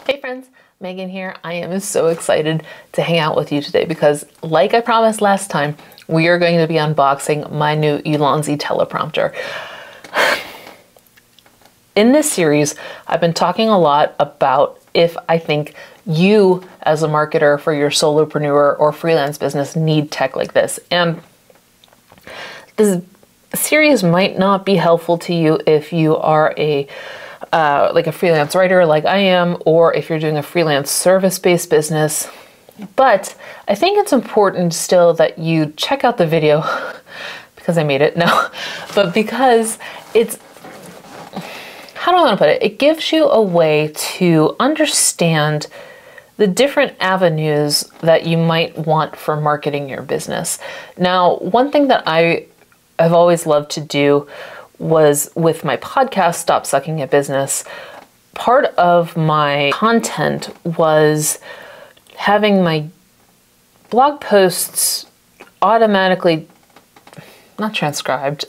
Hey friends, Megan here. I am so excited to hang out with you today because, like I promised last time, we are going to be unboxing my new Ulanzi teleprompter. In this series, I've been talking a lot about if I think you as a marketer for your solopreneur or freelance business need tech like this. And this series might not be helpful to you if you are like a freelance writer like I am, or if you're doing a freelance service-based business. But I think it's important still that you check out the video because I made it, no, but because it's, how do I want to put it? It gives you a way to understand the different avenues that you might want for marketing your business. Now, one thing that I've always loved to do was with my podcast, Stop Sucking at Business. Part of my content was having my blog posts automatically, not transcribed,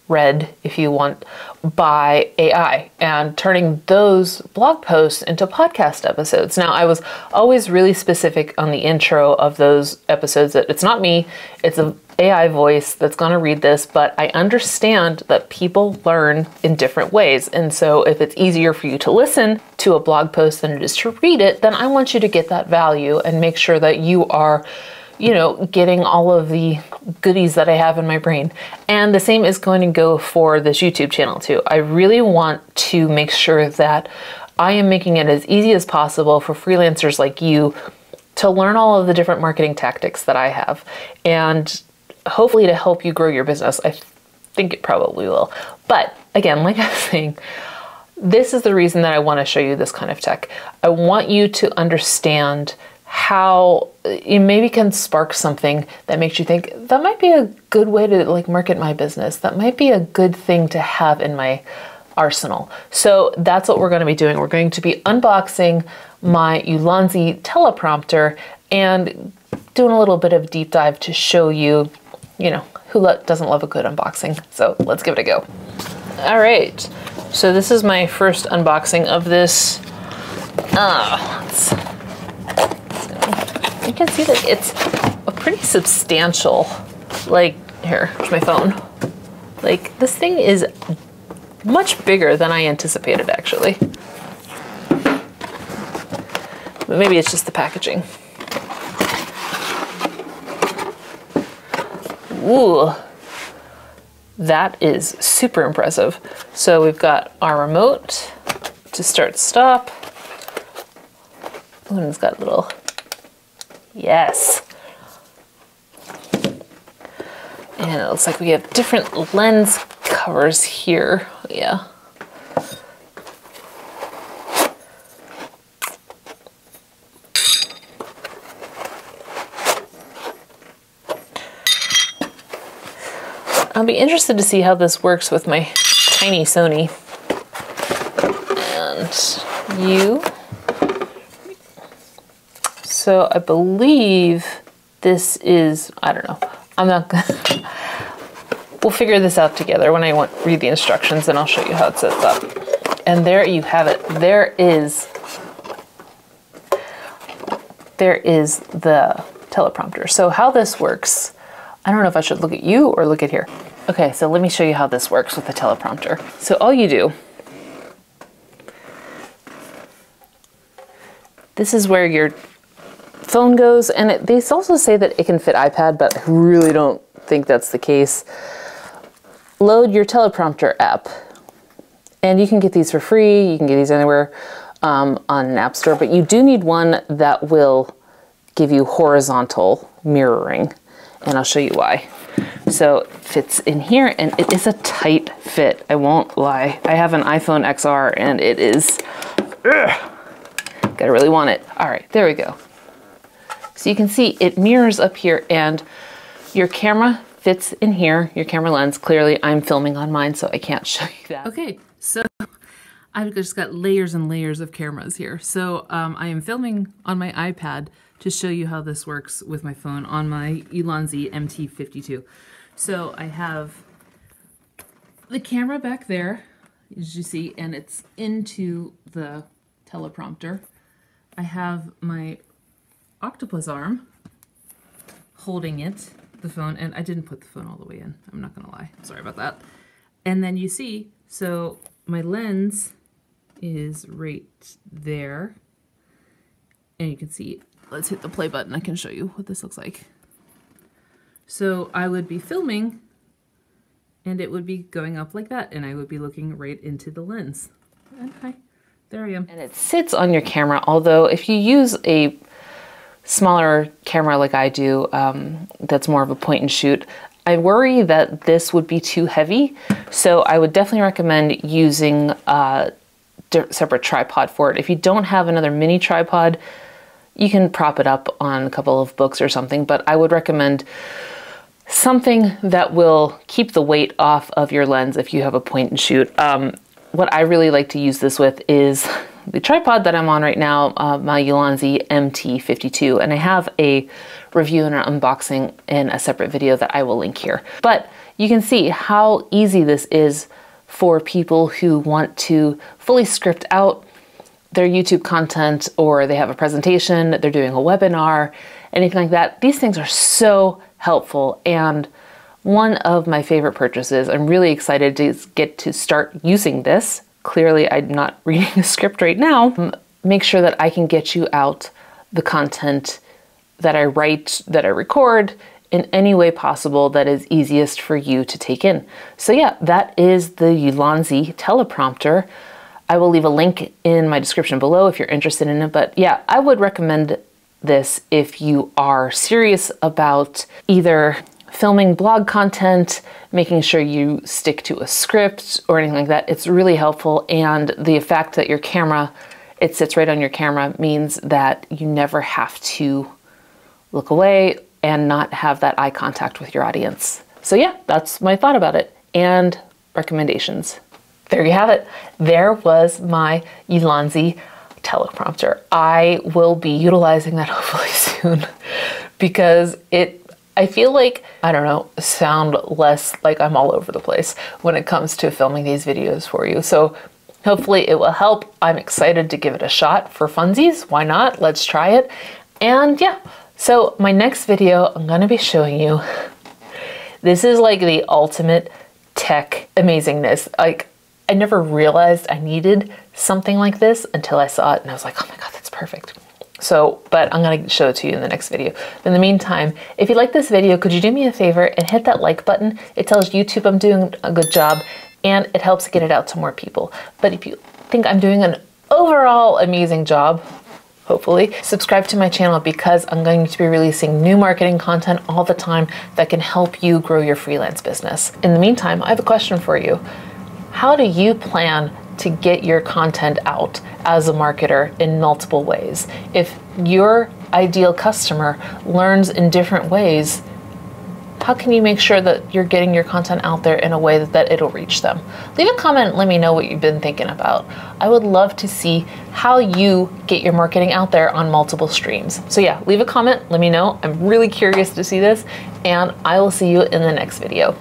read, if you want, by AI, and turning those blog posts into podcast episodes. Now, I was always really specific on the intro of those episodes that it's not me, it's an AI voice that's going to read this, but I understand that people learn in different ways. And so if it's easier for you to listen to a blog post than it is to read it, then I want you to get that value and make sure that you are, you know, getting all of the goodies that I have in my brain. And the same is going to go for this YouTube channel too. I really want to make sure that I am making it as easy as possible for freelancers like you to learn all of the different marketing tactics that I have, and hopefully to help you grow your business. I think it probably will. But again, like I was saying, this is the reason that I want to show you this kind of tech. I want you to understand how it maybe can spark something that makes you think that might be a good way to like market my business. That might be a good thing to have in my arsenal. So that's what we're going to be doing. We're going to be unboxing my Ulanzi teleprompter and doing a little bit of deep dive to show you, you know, who doesn't love a good unboxing. So let's give it a go. All right. So this is my first unboxing of this. You can see that it's a pretty substantial, like, here's my phone. Like, this thing is much bigger than I anticipated, actually. But maybe it's just the packaging. Ooh, that is super impressive. So we've got our remote to start stop. Ooh, and it's got little, yes. And it looks like we have different lens covers here. Yeah. I'll be interested to see how this works with my tiny Sony. And you. So I believe this is, I don't know. I'm not gonna, we'll figure this out together when I read the instructions, and I'll show you how it sets up. And there you have it. There is the teleprompter. So how this works, I don't know if I should look at you or look at here. Okay, so let me show you how this works with the teleprompter. So all you do, this is where your phone goes, and they also say that it can fit iPad, but I really don't think that's the case. Load your teleprompter app, and you can get these for free. You can get these anywhere on an app store, but you do need one that will give you horizontal mirroring, and I'll show you why. So it fits in here, and it is a tight fit. I won't lie. I have an iPhone XR, and it is, gotta really want it. All right, there we go. So you can see it mirrors up here, and your camera fits in here, your camera lens. Clearly I'm filming on mine, so I can't show you that. Okay, so I've just got layers and layers of cameras here. So I am filming on my iPad to show you how this works with my phone on my Ulanzi MT52. So I have the camera back there, as you see, and it's into the teleprompter. I have my octopus arm holding it, the phone, and I didn't put the phone all the way in. I'm not gonna lie, sorry about that. And then you see, so my lens is right there, and you can see, let's hit the play button. I can show you what this looks like. So I would be filming and it would be going up like that, and I would be looking right into the lens. And hi, there I am. And it sits on your camera, although if you use a smaller camera like I do, that's more of a point and shoot, I worry that this would be too heavy. So I would definitely recommend using a separate tripod for it. If you don't have another mini tripod, you can prop it up on a couple of books or something, but I would recommend something that will keep the weight off of your lens if you have a point and shoot. What I really like to use this with is the tripod that I'm on right now, my Ulanzi PT-15, and I have a review and an unboxing in a separate video that I will link here. But you can see how easy this is for people who want to fully script out their YouTube content, or they have a presentation, they're doing a webinar, anything like that. These things are so helpful, and one of my favorite purchases. I'm really excited to get to start using this. Clearly, I'm not reading a script right now. Make sure that I can get you out the content that I write, that I record, in any way possible that is easiest for you to take in. So yeah, that is the Ulanzi teleprompter. I will leave a link in my description below if you're interested in it. But yeah, I would recommend this if you are serious about either filming blog content, making sure you stick to a script or anything like that. It's really helpful, and the fact that your camera, it sits right on your camera, means that you never have to look away and not have that eye contact with your audience. So yeah, that's my thought about it and recommendations. There you have it. There was my Ulanzi teleprompter. I will be utilizing that hopefully soon because I feel like, I don't know, sound less like I'm all over the place when it comes to filming these videos for you. So hopefully it will help. I'm excited to give it a shot for funsies. Why not? Let's try it. And yeah, so my next video, I'm gonna be showing you, this is like the ultimate tech amazingness. Like, I never realized I needed something like this until I saw it and I was like, oh my God, that's perfect. So, but I'm gonna show it to you in the next video. In the meantime, if you like this video, could you do me a favor and hit that like button? It tells YouTube I'm doing a good job and it helps get it out to more people. But if you think I'm doing an overall amazing job, hopefully, subscribe to my channel because I'm going to be releasing new marketing content all the time that can help you grow your freelance business. In the meantime, I have a question for you. How do you plan to get your content out as a marketer in multiple ways? If your ideal customer learns in different ways, how can you make sure that you're getting your content out there in a way that it'll reach them? Leave a comment and let me know what you've been thinking about. I would love to see how you get your marketing out there on multiple streams. So yeah, leave a comment, let me know. I'm really curious to see this, and I will see you in the next video.